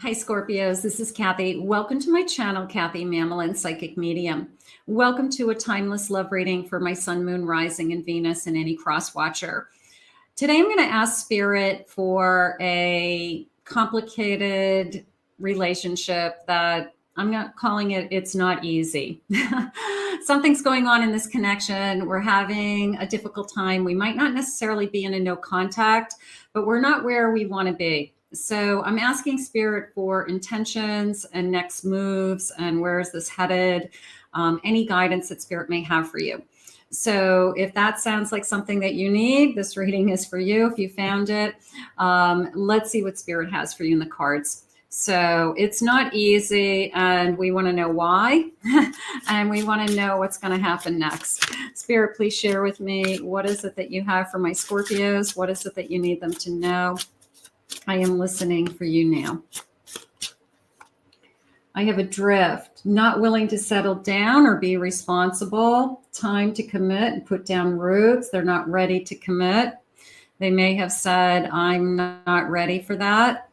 Hi, Scorpios. This is Kathy. Welcome to my channel, Kathy Mamolen, Psychic Medium. Welcome to a timeless love reading for my sun, moon, rising, and Venus, and any cross watcher. Today, I'm going to ask Spirit for a complicated relationship that I'm not calling it, it's not easy. Something's going on in this connection. We're having a difficult time. We might not necessarily be in a no contact, but we're not where we want to be. So I'm asking Spirit for intentions and next moves and where is this headed, any guidance that Spirit may have for you. So if that sounds like something that you need, this reading is for you. If you found it, let's see what Spirit has for you in the cards. So it's not easy, and we want to know why, and we want to know what's going to happen next. Spirit, please share with me, what is it that you have for my Scorpios? What is it that you need them to know? I am listening for you now. I have adrift, not willing to settle down or be responsible, time to commit and put down roots. They're not ready to commit. They may have said, I'm not ready for that.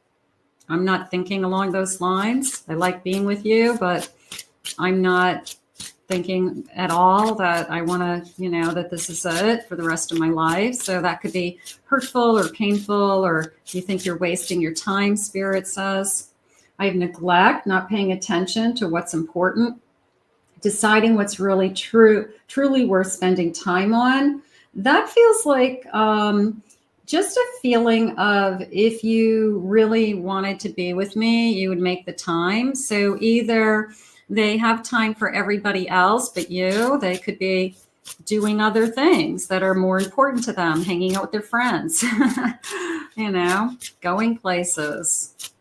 I'm not thinking along those lines. I like being with you, but I'm not thinking at all that I want to, that this is it for the rest of my life. So that could be hurtful or painful, or you think you're wasting your time, Spirit says. I have neglect, not paying attention to what's important, deciding what's really truly worth spending time on. That feels like just a feeling of, if you really wanted to be with me, you would make the time. So either they have time for everybody else but you. They could be doing other things that are more important to them, hanging out with their friends, going places,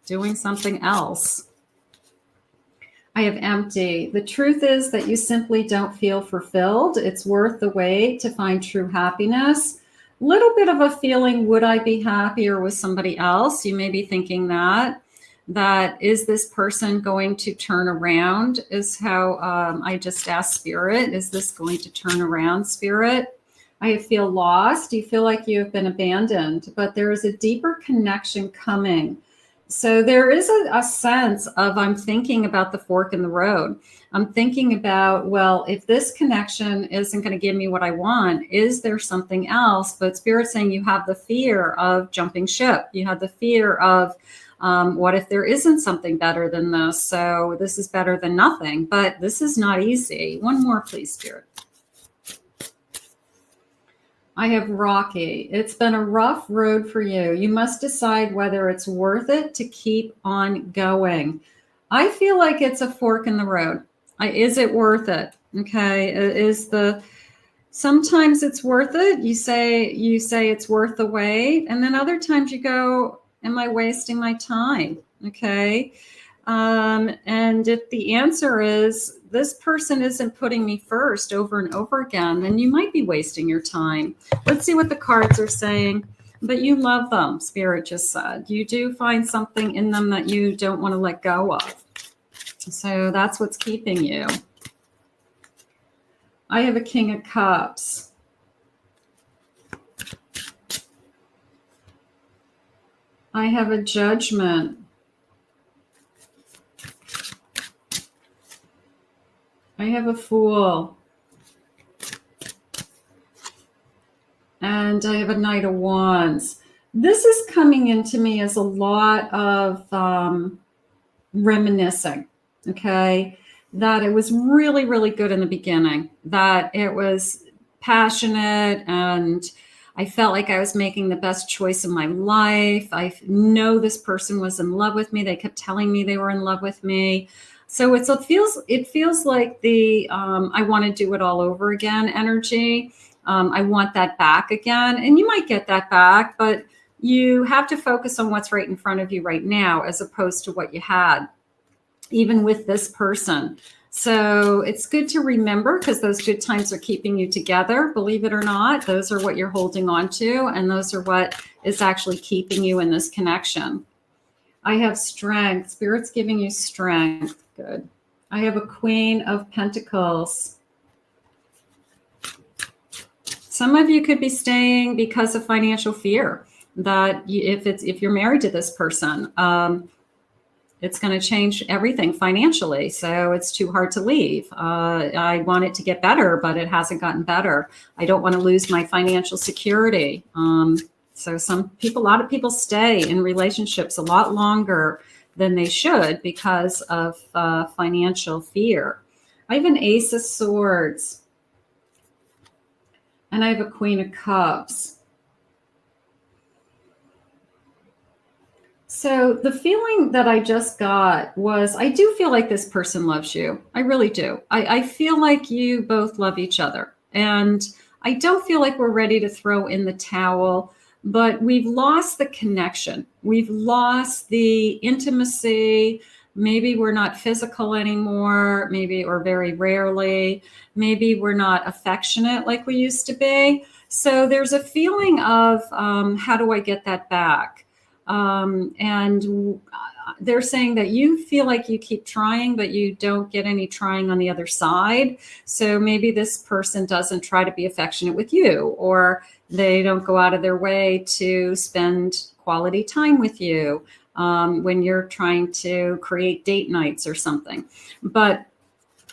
doing something else. I have empty. The truth is that you simply don't feel fulfilled. It's worth the wait to find true happiness. Little bit of a feeling, would I be happier with somebody else? You may be thinking that is this person going to turn around, is how I just asked Spirit. Is this going to turn around, Spirit? I feel lost. You feel like you have been abandoned, but there is a deeper connection coming. So there is a sense of, I'm thinking about the fork in the road. I'm thinking about, well, if this connection isn't going to give me what I want, is there something else? But Spirit's saying you have the fear of jumping ship. You have the fear of, what if there isn't something better than this? So this is better than nothing, but this is not easy. One more, please, Spirit. I have rocky. It's been a rough road for you. You must decide whether it's worth it to keep on going. I feel like it's a fork in the road. Is it worth it? Okay. Sometimes it's worth it. You say it's worth the wait. And then other times you go, am I wasting my time? Okay. And if the answer is, this person isn't putting me first over and over again, then you might be wasting your time. Let's see what the cards are saying. But you love them, Spirit just said. You do find something in them that you don't want to let go of. So that's what's keeping you. I have a King of Cups. I have a Judgment. I have a Fool. And I have a Knight of Wands. This is coming into me as a lot of reminiscing, okay? That it was really, really good in the beginning. That it was passionate, and I felt like I was making the best choice of my life. I know this person was in love with me. They kept telling me they were in love with me. So it feels like the I want to do it all over again energy. I want that back again. And you might get that back, but you have to focus on what's right in front of you right now, as opposed to what you had, even with this person. So it's good to remember, because those good times are keeping you together. Believe it or not, those are what you're holding on to. And those are what is actually keeping you in this connection. I have strength. Spirit's giving you strength. Good. I have a Queen of Pentacles. Some of you could be staying because of financial fear. that if you're married to this person, it's going to change everything financially. So it's too hard to leave. I want it to get better, but it hasn't gotten better. I don't want to lose my financial security. So a lot of people stay in relationships a lot longer than they should because of financial fear. I have an Ace of Swords, and I have a Queen of Cups. So the feeling that I just got was, I do feel like this person loves you. I really do. I feel like you both love each other. And I don't feel like we're ready to throw in the towel, but we've lost the connection. We've lost the intimacy. Maybe we're not physical anymore, maybe, or very rarely. Maybe we're not affectionate like we used to be. So there's a feeling of, how do I get that back? And they're saying that you feel like you keep trying, but you don't get any trying on the other side. So maybe this person doesn't try to be affectionate with you, or they don't go out of their way to spend quality time with you when you're trying to create date nights or something. But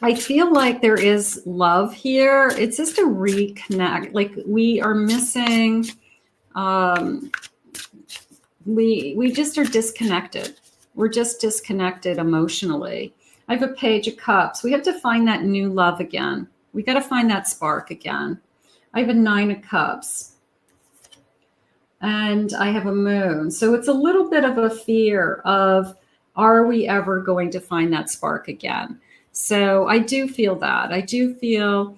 I feel like there is love here. It's just a reconnect. Like we are missing, we just are disconnected. We're just disconnected emotionally. I have a Page of Cups. We have to find that new love again. We got to find that spark again. I have a Nine of Cups. And I have a Moon. So it's a little bit of a fear of, are we ever going to find that spark again? So I do feel that. I do feel,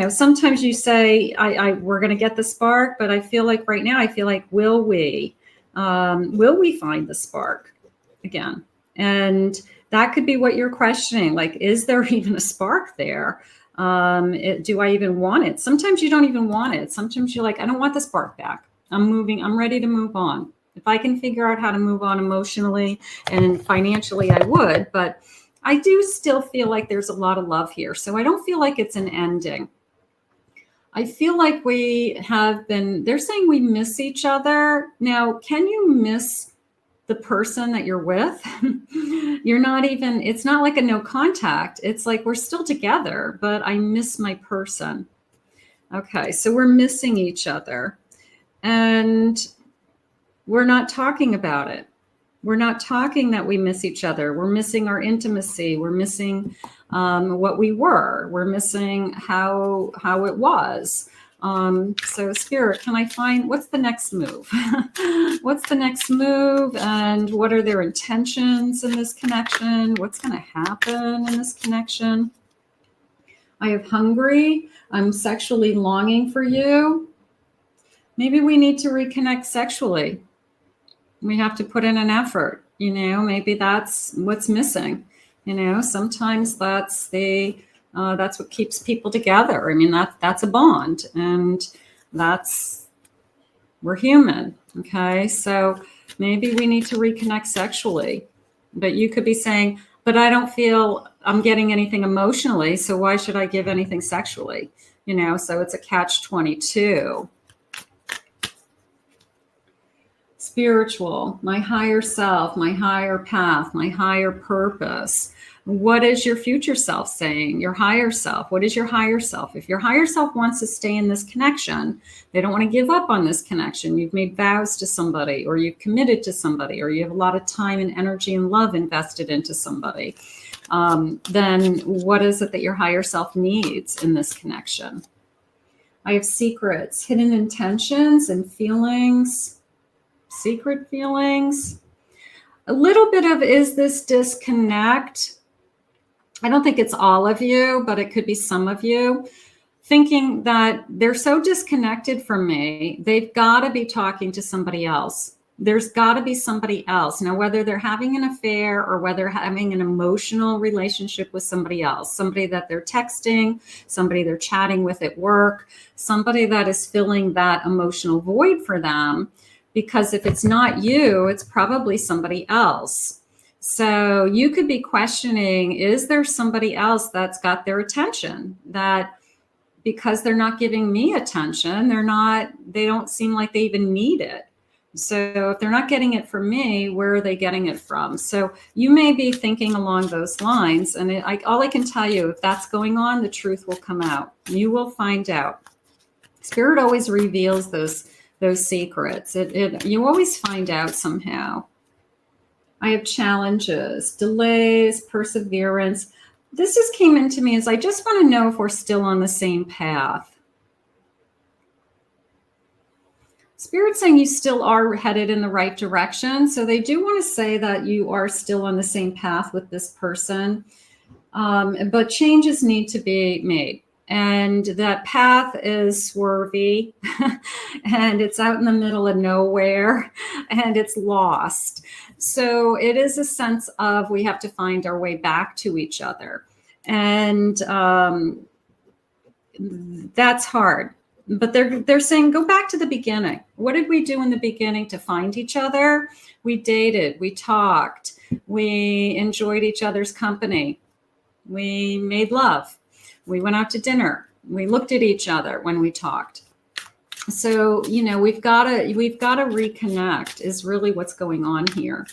sometimes you say, we're going to get the spark, but I feel like right now, I feel like, will we find the spark again? And that could be what you're questioning. Like, is there even a spark there? Do I even want it? Sometimes you don't even want it. Sometimes you're like, I don't want the spark back. I'm ready to move on. If I can figure out how to move on emotionally and financially, I would, but I do still feel like there's a lot of love here. So I don't feel like it's an ending. I feel like they're saying we miss each other. Now, can you miss the person that you're with? It's not like a no contact. It's like we're still together, but I miss my person. Okay, so we're missing each other. And we're not talking about it. We're not talking that we miss each other. We're missing our intimacy. We're missing what we were. We're missing how it was. So Spirit, can I find, what's the next move? What's the next move? And what are their intentions in this connection? What's going to happen in this connection? I have hungry. I'm sexually longing for you. Maybe we need to reconnect sexually. We have to put in an effort, maybe that's what's missing. Sometimes that's what keeps people together. I mean, that's a bond, and we're human. Okay. So maybe we need to reconnect sexually, but you could be saying, but I don't feel I'm getting anything emotionally. So why should I give anything sexually? So it's a catch-22. Spiritual, my higher self, my higher path, my higher purpose. What is your future self saying? Your higher self. What is your higher self? If your higher self wants to stay in this connection, they don't want to give up on this connection. You've made vows to somebody, or you've committed to somebody, or you have a lot of time and energy and love invested into somebody. Then what is it that your higher self needs in this connection? I have secrets, hidden intentions and feelings. Secret feelings. A little bit of, is this disconnect? I don't think it's all of you, but it could be some of you thinking that they're so disconnected from me. They've got to be talking to somebody else. There's got to be somebody else. Now, whether they're having an affair or whether having an emotional relationship with somebody else, somebody that they're texting, somebody they're chatting with at work, somebody that is filling that emotional void for them. Because if it's not you, it's probably somebody else. So you could be questioning, is there somebody else that's got their attention, that because they're not giving me attention. They don't seem like they even need it. So if they're not getting it from me, where are they getting it from? So you may be thinking along those lines. And all I can tell you, if that's going on, the truth will come out. You will find out. Spirit always reveals those secrets. You always find out somehow. I have challenges, delays, perseverance. This just came into me as I just want to know if we're still on the same path. Spirit's saying you still are headed in the right direction. So they do want to say that you are still on the same path with this person. But changes need to be made. And that path is swervy and it's out in the middle of nowhere and it's lost. So it is a sense of we have to find our way back to each other. And that's hard. But they're saying, go back to the beginning. What did we do in the beginning to find each other? We dated, we talked, we enjoyed each other's company. We made love. We went out to dinner. We looked at each other when we talked. So, we've got to reconnect is really what's going on here.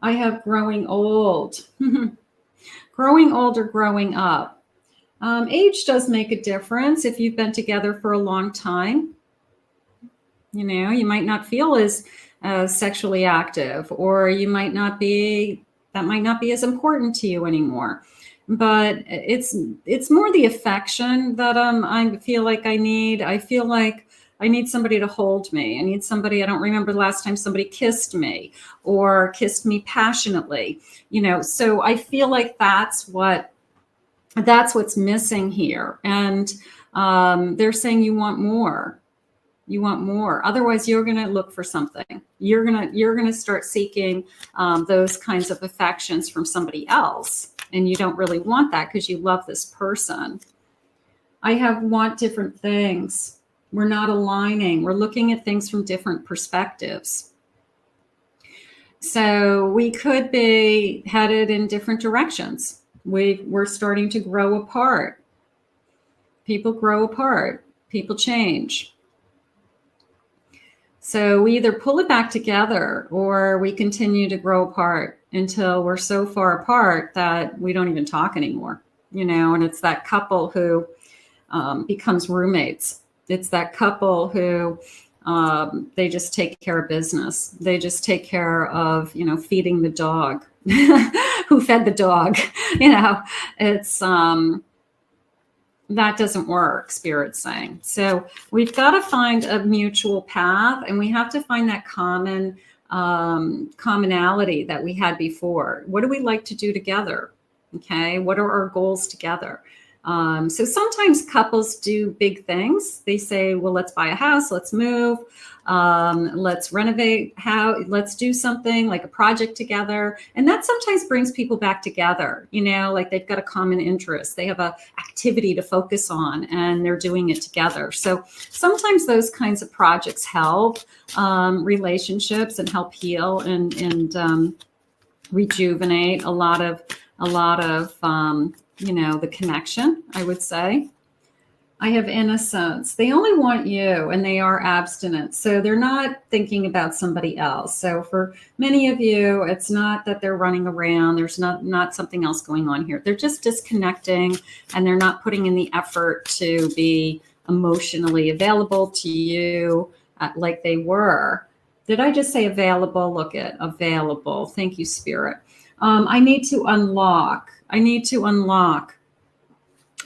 I have growing old. Growing old or growing up. Age does make a difference if you've been together for a long time. You might not feel as sexually active, or that might not be as important to you anymore. But it's more the affection that I feel like I need. I feel like I need somebody to hold me. I need somebody. I don't remember the last time somebody kissed me or kissed me passionately. So I feel like that's what's missing here. And they're saying you want more. You want more. Otherwise, you're going to look for something. You're going to start seeking those kinds of affections from somebody else. And you don't really want that because you love this person. I want different things. We're not aligning. We're looking at things from different perspectives. So we could be headed in different directions. We're starting to grow apart. People grow apart. People change. So we either pull it back together or we continue to grow apart until we're so far apart that we don't even talk anymore, and it's that couple who becomes roommates. It's that couple who they just take care of business. They just take care of, feeding the dog. Who fed the dog? It's that doesn't work, Spirit's saying. So we've got to find a mutual path, and we have to find that commonality that we had before. What do we like to do together? Okay, what are our goals together? So sometimes couples do big things. They say, well, let's buy a house, let's move, let's renovate, let's do something like a project together. And that sometimes brings people back together, like they've got a common interest. They have an activity to focus on and they're doing it together. So sometimes those kinds of projects help relationships and help heal and rejuvenate a lot of the connection, I would say. I have innocence. They only want you, and they are abstinent. So they're not thinking about somebody else. So for many of you, it's not that they're running around. There's not something else going on here. They're just disconnecting, and they're not putting in the effort to be emotionally available to you like they were. Did I just say available? Look at available. Thank you, Spirit. I need to unlock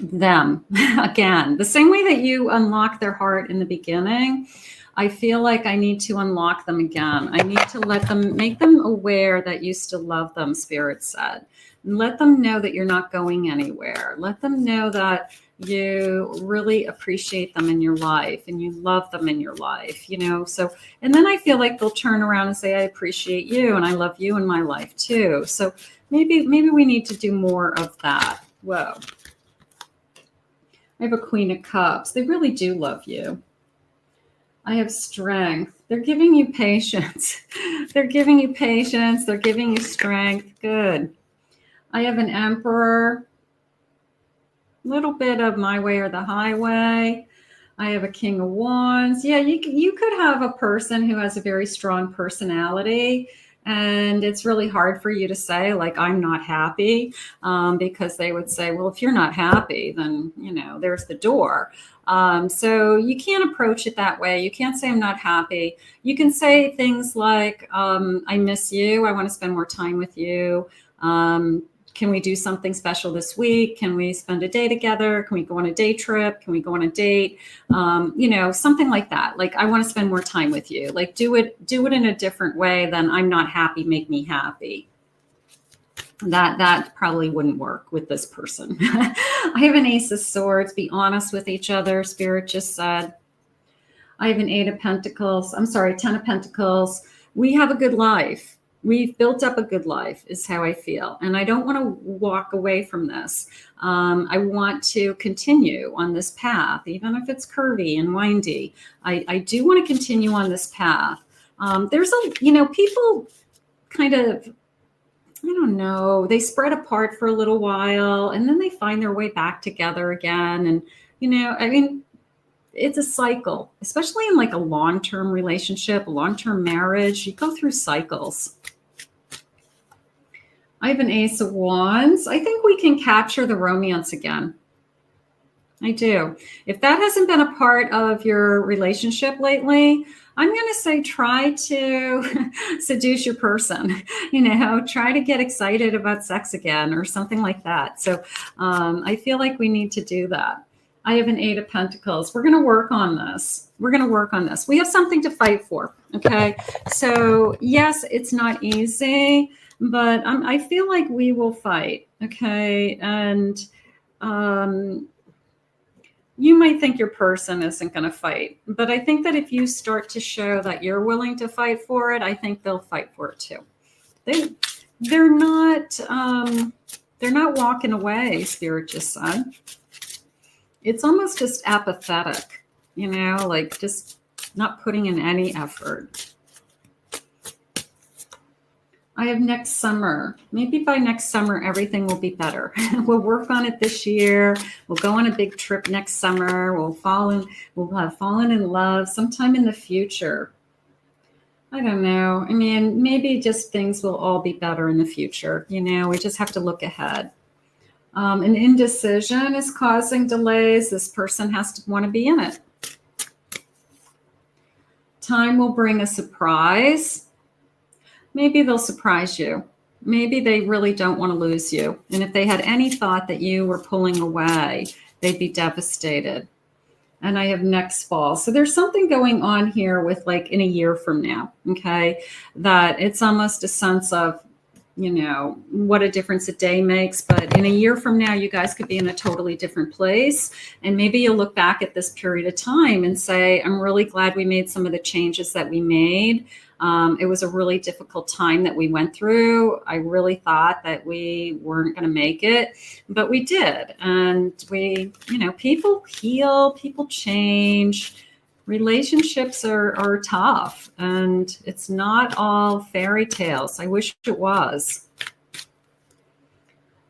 them again. The same way that you unlock their heart in the beginning, I feel like I need to unlock them again. I need to make them aware that you still love them, Spirit said. And let them know that you're not going anywhere. Let them know that you really appreciate them in your life and you love them in your life, So, and then I feel like they'll turn around and say, I appreciate you and I love you in my life too. So maybe we need to do more of that. Whoa. I have a Queen of Cups. They really do love you. I have strength. They're giving you patience. They're giving you patience. They're giving you strength. Good. I have an Emperor. Little bit of my way or the highway. I have a King of Wands. Yeah, you could have a person who has a very strong personality, and it's really hard for you to say, like, I'm not happy, because they would say, well, if you're not happy, then, there's the door. So you can't approach it that way. You can't say, I'm not happy. You can say things like, I miss you. I want to spend more time with you. Can we do something special this week? Can we spend a day together? Can we go on a day trip? Can we go on a date? Something like that. Like, I want to spend more time with you. Like, do it in a different way than I'm not happy, make me happy. That probably wouldn't work with this person. I have an Ace of Swords. Be honest with each other, Spirit just said. I have an 8 of Pentacles. I'm sorry, 10 of Pentacles. We have a good life. We've built up a good life is how I feel. And I don't want to walk away from this. I want to continue on this path, even if it's curvy and windy. I do want to continue on this path. There's people kind of, I don't know, they spread apart for a little while and then they find their way back together again. And, it's a cycle, especially in like a long-term relationship, a long-term marriage. You go through cycles. I have an Ace of Wands. I think we can capture the romance again. I do. If that hasn't been a part of your relationship lately, I'm going to say try to seduce your person, try to get excited about sex again or something like that. So I feel like we need to do that. I have an 8 of Pentacles. We're going to work on this. We have something to fight for. Okay. So yes, it's not easy, but I feel like we will fight. Okay. And you might think your person isn't going to fight, but I think that if you start to show that you're willing to fight for it, I think they'll fight for it too. They're not walking away, Spirit just said. It's almost just apathetic, like just not putting in any effort. I have next summer. Maybe by next summer, everything will be better. We'll work on it this year. We'll go on a big trip next summer. We'll have fallen in love sometime in the future. I don't know. Maybe just things will all be better in the future. We just have to look ahead. An indecision is causing delays. This person has to want to be in it. Time will bring a surprise. Maybe they'll surprise you. Maybe they really don't want to lose you. And if they had any thought that you were pulling away, they'd be devastated. And I have next fall. So there's something going on here with like in a year from now, okay, that it's almost a sense of, what a difference a day makes. But in a year from now, you guys could be in a totally different place. And maybe you'll look back at this period of time and say, I'm really glad we made some of the changes that we made. It was a really difficult time that we went through. I really thought that we weren't going to make it, but we did. And people heal, people change. Relationships are tough, and it's not all fairy tales. I wish it was.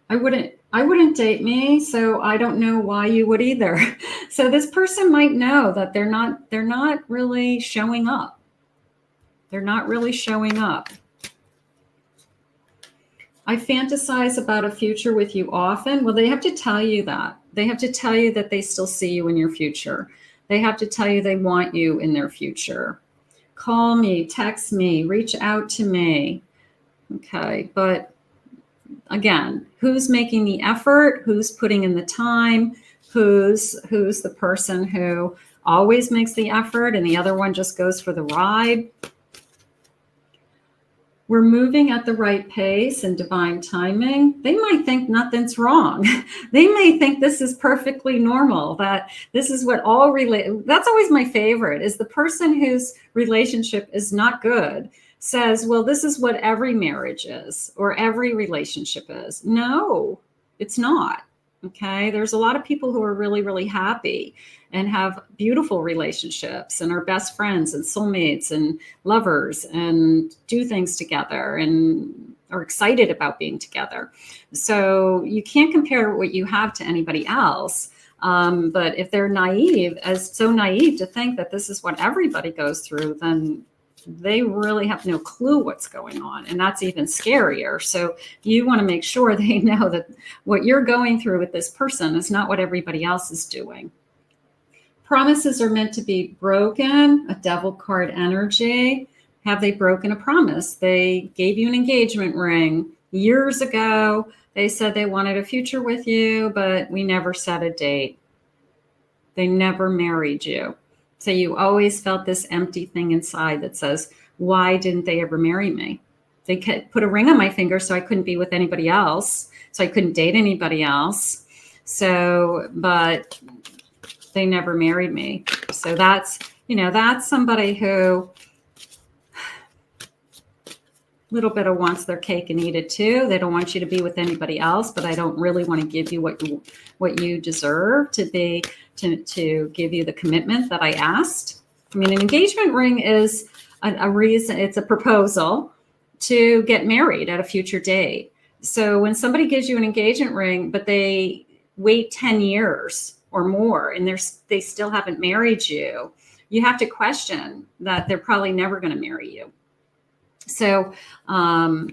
I wouldn't date me, so I don't know why you would either. So this person might know that they're not really showing up. They're not really showing up. I fantasize about a future with you often. Well, they have to tell you that. They have to tell you that they still see you in your future. They have to tell you they want you in their future. Call me, text me, reach out to me. Okay, but again, who's making the effort? Who's putting in the time? Who's the person who always makes the effort and the other one just goes for the ride? We're moving at the right pace and divine timing. They might think nothing's wrong. They may think this is perfectly normal, that this is what all that's always my favorite, is the person whose relationship is not good says, well, this is what every marriage is or every relationship is. No, it's not. Okay. There's a lot of people who are really, really happy and have beautiful relationships and are best friends and soulmates and lovers and do things together and are excited about being together. So you can't compare what you have to anybody else. But if they're so naive to think that this is what everybody goes through, then they really have no clue what's going on. And that's even scarier. So you want to make sure they know that what you're going through with this person is not what everybody else is doing. Promises are meant to be broken, a devil card energy. Have they broken a promise? They gave you an engagement ring years ago. They said they wanted a future with you, but we never set a date. They never married you. So you always felt this empty thing inside that says, why didn't they ever marry me? They put a ring on my finger so I couldn't be with anybody else. So I couldn't date anybody else. But they never married me. So that's somebody who little bit of wants their cake and eat it too. They don't want you to be with anybody else, but I don't really want to give you what you deserve to give you the commitment that I asked. I mean, an engagement ring is a reason. It's a proposal to get married at a future date. So when somebody gives you an engagement ring, but they wait 10 years or more and they still haven't married you, you have to question that they're probably never going to marry you. So that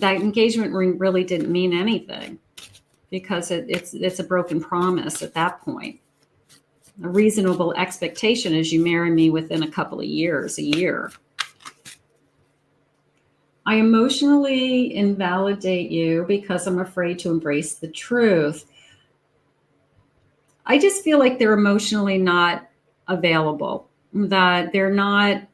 engagement ring really didn't mean anything because it's a broken promise at that point. A reasonable expectation is you marry me within a couple of years, a year. I emotionally invalidate you because I'm afraid to embrace the truth. I just feel like they're emotionally not available, that they're not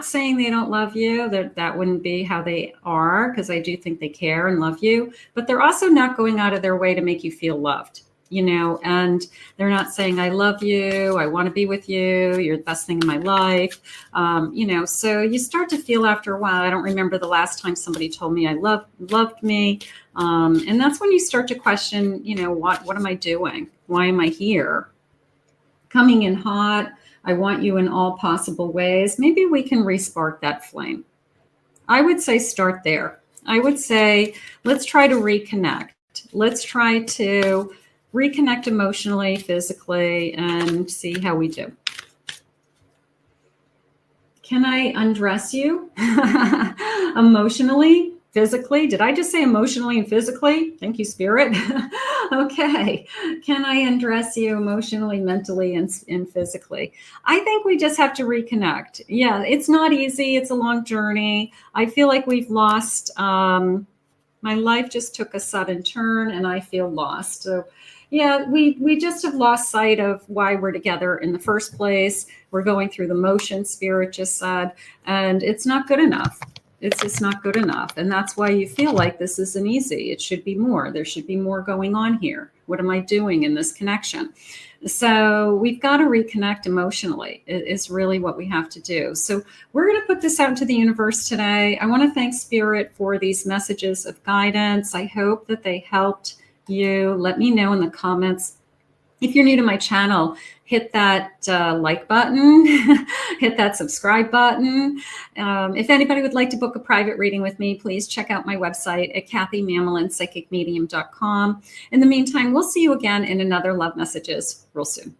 saying they don't love you, that wouldn't be how they are, because I do think they care and love you, but they're also not going out of their way to make you feel loved, and they're not saying, I love you, I want to be with you, you're the best thing in my life, so you start to feel after a while, I don't remember the last time somebody told me I loved me, and that's when you start to question, what am I doing? Why am I here? Coming in hot, I want you in all possible ways. Maybe we can re-spark that flame. I would say start there. I would say, let's try to reconnect. Let's try to reconnect emotionally, physically, and see how we do. Can I undress you emotionally, physically? Did I just say emotionally and physically? Thank you, Spirit. Okay. Can I undress you emotionally, mentally, and physically? I think we just have to reconnect. Yeah, it's not easy. It's a long journey. I feel like we've lost, my life just took a sudden turn and I feel lost. So yeah, we just have lost sight of why we're together in the first place. We're going through the motion, Spirit just said, and it's not good enough. It's just not good enough. And that's why you feel like this isn't easy. It should be more. There should be more going on here. What am I doing in this connection? So we've got to reconnect emotionally. It is really what we have to do. So we're going to put this out into the universe today. I want to thank Spirit for these messages of guidance. I hope that they helped you. Let me know in the comments. If you're new to my channel, hit that like button, hit that subscribe button. If anybody would like to book a private reading with me, please check out my website at KathyMamolenPsychicMedium.com. In the meantime, we'll see you again in another Love Messages real soon.